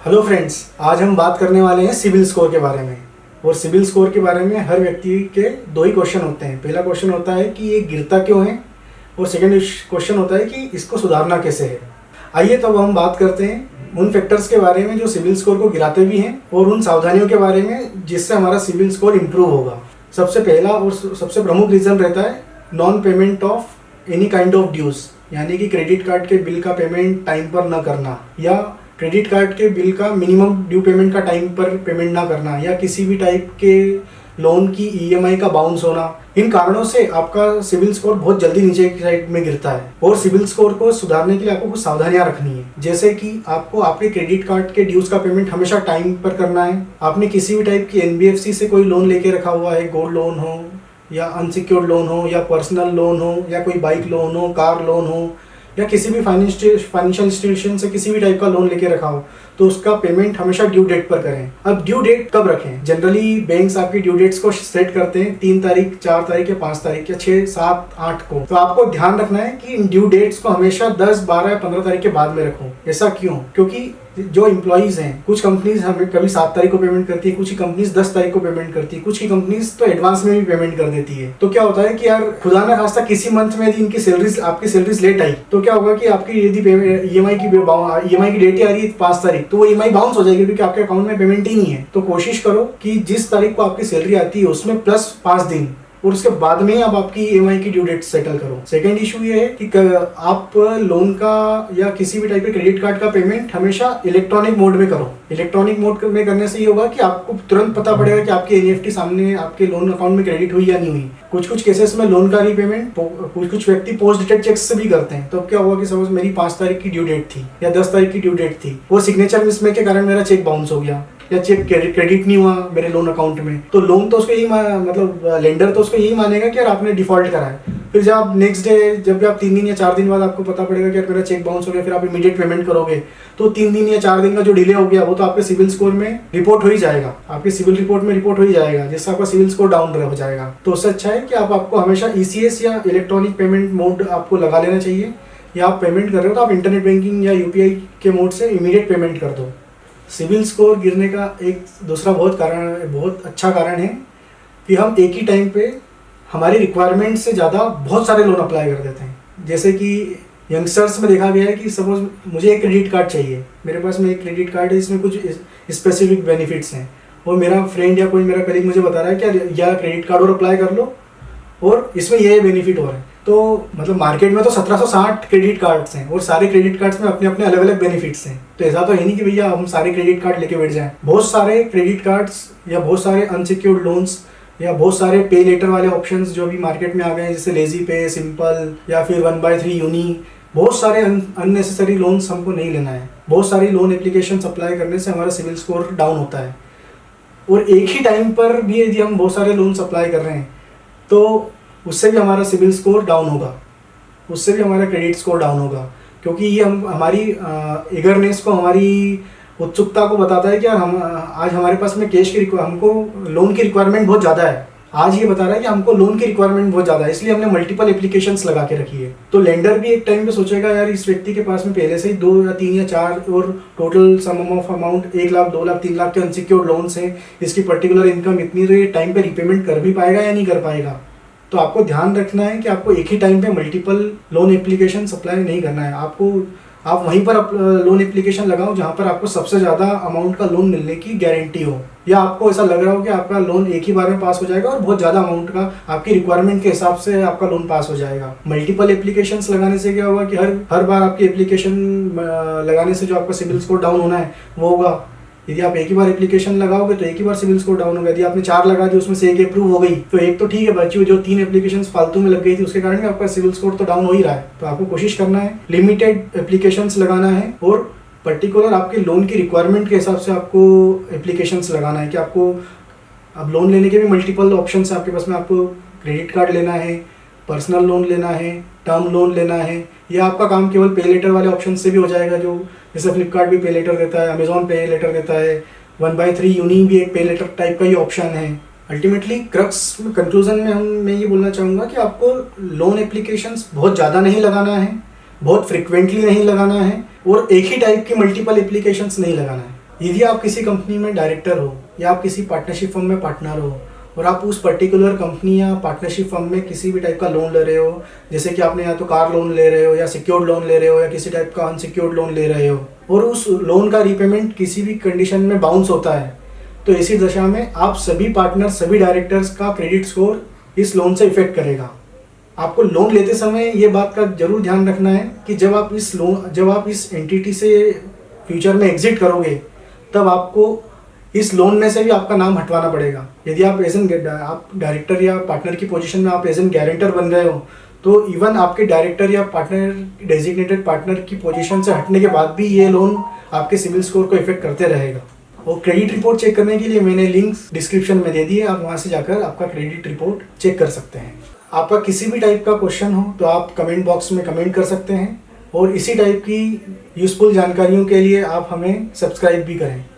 Hello friends, आज हम बात करने वाले हैं सिबिल स्कोर के बारे में। और सिबिल स्कोर के बारे में हर व्यक्ति के दो ही क्वेश्चन होते हैं। पहला क्वेश्चन होता है कि ये गिरता क्यों है, और सेकंड क्वेश्चन होता है कि इसको सुधारना कैसे है। आइए तो अब हम बात करते हैं उन फैक्टर्स के बारे में जो सिबिल स्कोर को गिराते भी हैं, और उन सावधानियों के बारे में जिससे हमारा सिबिल स्कोर इम्प्रूव होगा। सबसे पहला और सबसे प्रमुख रीज़न रहता है non payment of any kind of dues, यानी कि क्रेडिट कार्ड के बिल का पेमेंट टाइम पर न करना, या क्रेडिट कार्ड के बिल का मिनिमम ड्यू पेमेंट का टाइम पर पेमेंट ना करना, या किसी भी टाइप के लोन की ईएमआई का बाउंस होना। इन कारणों से आपका सिबिल स्कोर बहुत जल्दी नीचे की साइड में गिरता है। और सिबिल स्कोर को सुधारने के लिए आपको कुछ सावधानियां रखनी है, जैसे कि आपको आपके क्रेडिट कार्ड के ड्यूज का पेमेंट हमेशा टाइम पर करना है। आपने किसी भी टाइप की एनबीएफसी से कोई लोन लेके रखा हुआ है, गोल्ड लोन हो या अनसिक्योर्ड लोन हो या पर्सनल लोन हो या कोई बाइक लोन हो, कार लोन हो, या किसी भी फाइनेंशियल इंस्टीट्यूशन से किसी भी टाइप का लोन लेके रखा हो, तो उसका पेमेंट हमेशा ड्यू डेट पर करें। अब ड्यू डेट कब रखें? जनरली बैंक्स आपकी ड्यू डेट्स को सेट करते हैं 3 तारीख, 4 तारीख या 5 तारीख या 6, 7, 8 को। तो आपको ध्यान रखना है कि इन ड्यू डेट्स को हमेशा 10, 12 या 15 तारीख के बाद में रखो। ऐसा क्यों? क्योंकि जो एम्प्लॉइज हैं, कुछ कंपनीज हमें कभी 7 तारीख को पेमेंट करती है, कुछ ही कंपनीज 10 तारीख को पेमेंट करती है, कुछ ही कंपनीज तो एडवांस में भी पेमेंट कर देती है। तो क्या होता है कि यार खुदा ना खास्ता किसी मंथ में यदि इनकी आपकी सैलरीज लेट आई, तो क्या होगा कि आपकी यदि ईएमआई की डेट ही आ रही है 5 तारीख, तो वो ईएमआई बाउंस हो जाएगी, क्योंकि आपके अकाउंट में पेमेंट ही नहीं है। तो कोशिश करो कि जिस तारीख को आपकी सैलरी आती है उसमें प्लस 5 दिन, और उसके बाद में अब आपकी ईएमआई की ड्यू डेट सेटल करो। सेकंड इशू ये है कि आप लोन का या किसी भी टाइप के क्रेडिट कार्ड का पेमेंट हमेशा इलेक्ट्रॉनिक मोड में करो। इलेक्ट्रॉनिक मोड में करने से ये होगा कि आपको तुरंत पता पड़ेगा कि आपकी एनईएफटी सामने आपके लोन अकाउंट में क्रेडिट हुई या नहीं हुई। कुछ केसेस में लोन का रीपेमेंट कुछ व्यक्ति पोस्ट डेटेड चेक से भी करते हैं। तो क्या हुआ कि सपोज मेरी 5 तारीख की ड्यू डेट थी या 10 तारीख की ड्यू डेट थी, वो सिग्नेचर मिसमैच के कारण मेरा चेक बाउंस हो गया या चेक क्रेडिट नहीं हुआ मेरे लोन अकाउंट में, तो लोन तो उसको यही मतलब लेंडर तो उसको यही मानेगा कि यार आपने डिफॉल्ट करा है। फिर जब आप नेक्स्ट डे, जब भी आप 3 दिन या 4 दिन बाद आपको पता पड़ेगा कि यार मेरा चेक बाउंस हो गया, फिर आप इमीडिएट पेमेंट करोगे, तो 3 दिन या 4 दिन का जो डिले हो गया वो तो आपके सिबिल स्कोर में रिपोर्ट हो ही जाएगा, आपके सिबिल रिपोर्ट में रिपोर्ट हो ही जाएगा, जिससे आपका सिबिल स्कोर डाउन हो जाएगा। तो उससे अच्छा है कि आपको हमेशा ईसीएस या इलेक्ट्रॉनिक पेमेंट मोड आपको लगा लेना चाहिए, या आप पेमेंट कर रहे हो तो आप इंटरनेट बैंकिंग या यूपीआई के मोड से इमीडिएट पेमेंट कर दो। सिबिल स्कोर गिरने का एक दूसरा बहुत अच्छा कारण है कि हम एक ही टाइम पे हमारी रिक्वायरमेंट से ज़्यादा बहुत सारे लोन अप्लाई कर देते हैं। जैसे कि यंगस्टर्स में देखा गया है कि सपोज मुझे एक क्रेडिट कार्ड चाहिए, मेरे पास में एक क्रेडिट कार्ड है, इसमें कुछ स्पेसिफिक बेनिफिट्स हैं, और मेरा फ्रेंड या कोई मेरा कलीग मुझे बता रहा है कि या क्रेडिट कार्ड और अप्लाई कर लो और इसमें ये बेनिफिट हो रहा है। तो मतलब मार्केट में तो 1760 क्रेडिट कार्ड्स हैं, और सारे क्रेडिट कार्ड्स में अपने अपने अलग अलग बेनिफिट्स हैं। तो ऐसा तो है नहीं कि भैया हम सारे क्रेडिट कार्ड लेके बैठ जाएं। बहुत सारे क्रेडिट कार्ड्स या बहुत सारे अनसिक्योर्ड लोन्स या बहुत सारे पे लेटर वाले ऑप्शंस जो अभी मार्केट में आ गए हैं, जैसे लेजी पे, सिंपल या फिर 1/3 यूनी, बहुत सारे अननेसेसरी लोन्स हमको नहीं लेना है। बहुत सारी लोन एप्लीकेशन अप्लाई करने से हमारा सिबिल स्कोर डाउन होता है, और एक ही टाइम पर भी यदि हम बहुत सारे लोन्स अप्लाई कर रहे हैं तो उससे भी हमारा सिबिल स्कोर डाउन होगा, उससे भी हमारा क्रेडिट स्कोर डाउन होगा, क्योंकि ये हमारी एगरनेस को, हमारी उत्सुकता को बताता है कि यार आज हमारे पास में हमको लोन की रिक्वायरमेंट बहुत ज़्यादा है। आज ये बता रहा है कि हमको लोन की रिक्वायरमेंट बहुत ज़्यादा है, इसलिए हमने मल्टीपल एप्लीकेशंस लगा के रखी है। तो लेंडर भी एक टाइम पे सोचेगा यार इस व्यक्ति के पास में पहले से ही 2 या 3 या 4 और total sum of amount 1 lakh, 2 lakh, 3 lakh के अनसिक्योर्ड लोन्स हैं, इसकी पर्टिकुलर इनकम इतनी, तो ये टाइम पे रिपेमेंट कर भी पाएगा या नहीं कर पाएगा। तो आपको ध्यान रखना है कि आपको एक ही टाइम पे मल्टीपल लोन एप्लीकेशन अप्लाई नहीं करना है। आप वहीं पर लोन एप्लीकेशन लगाओ जहां पर आपको सबसे ज़्यादा अमाउंट का लोन मिलने की गारंटी हो, या आपको ऐसा लग रहा हो कि आपका लोन एक ही बार में पास हो जाएगा और बहुत ज़्यादा अमाउंट का आपकी रिक्वायरमेंट के हिसाब से आपका लोन पास हो जाएगा। मल्टीपल एप्लीकेशंस लगाने से क्या होगा कि हर बार आपकी एप्लीकेशन लगाने से जो आपका सिबिल स्कोर डाउन होना है वो होगा। यदि आप एक ही बार एप्लीकेशन लगाओगे तो एक ही बार सिबिल स्कोर डाउन होगा। यदि आपने 4 लगा दी, उसमें से एक अप्रूव हो गई, तो एक तो ठीक है, बची जो 3 एप्लीकेशन फालतू में लग गई थी उसके कारण भी आपका सिबिल स्कोर तो डाउन हो ही रहा है। तो आपको कोशिश करना है लिमिटेड एप्लीकेशंस लगाना है, और पर्टिकुलर आपके लोन की रिक्वायरमेंट के हिसाब से आपको एप्लीकेशंस लगाना है कि आपको अब लोन लेने के भी मल्टीपल ऑप्शन है आपके पास में। आपको क्रेडिट कार्ड लेना है, पर्सनल लोन लेना है, टर्म लोन लेना है, या आपका काम केवल पे लेटर वाले ऑप्शन से भी हो जाएगा, जो जैसे फ्लिपकार्ट भी पे लेटर देता है, अमेजॉन पे लेटर देता है, 1/3 यूनी भी एक पे लेटर टाइप का ही ऑप्शन है। अल्टीमेटली कंक्लूजन में मैं ये बोलना चाहूँगा कि आपको लोन एप्लीकेशंस बहुत ज़्यादा नहीं लगाना है, बहुत फ्रिक्वेंटली नहीं लगाना है, और एक ही टाइप की मल्टीपल एप्लीकेशंस नहीं लगाना है। यदि आप किसी कंपनी में डायरेक्टर हो या आप किसी पार्टनरशिप फर्म में पार्टनर हो और आप उस पर्टिकुलर कंपनी या पार्टनरशिप फर्म में किसी भी टाइप का लोन ले रहे हो, जैसे कि आपने या तो कार लोन ले रहे हो या सिक्योर्ड लोन ले रहे हो या किसी टाइप का अनसिक्योर्ड लोन ले रहे हो, और उस लोन का रीपेमेंट किसी भी कंडीशन में बाउंस होता है, तो इसी दशा में आप सभी पार्टनर, सभी डायरेक्टर्स का क्रेडिट स्कोर इस लोन से इफेक्ट करेगा। आपको लोन लेते समय ये बात का जरूर ध्यान रखना है कि जब आप इस एंटिटी से फ्यूचर में एग्जिट करोगे, तब आपको इस लोन में से भी आपका नाम हटवाना पड़ेगा। यदि आप आप डायरेक्टर या पार्टनर की पोजीशन में आप एज एन गारंटर बन रहे हो, तो इवन आपके डायरेक्टर या पार्टनर, डेजिग्नेटेड पार्टनर की पोजीशन से हटने के बाद भी ये लोन आपके सिविल स्कोर को इफेक्ट करते रहेगा। और क्रेडिट रिपोर्ट चेक करने के लिए मैंने लिंक्स डिस्क्रिप्शन में दे दिए, आप वहाँ से जाकर आपका क्रेडिट रिपोर्ट चेक कर सकते हैं। आपका किसी भी टाइप का क्वेश्चन हो तो आप कमेंट बॉक्स में कमेंट कर सकते हैं, और इसी टाइप की यूज़फुल जानकारियों के लिए आप हमें सब्सक्राइब भी करें।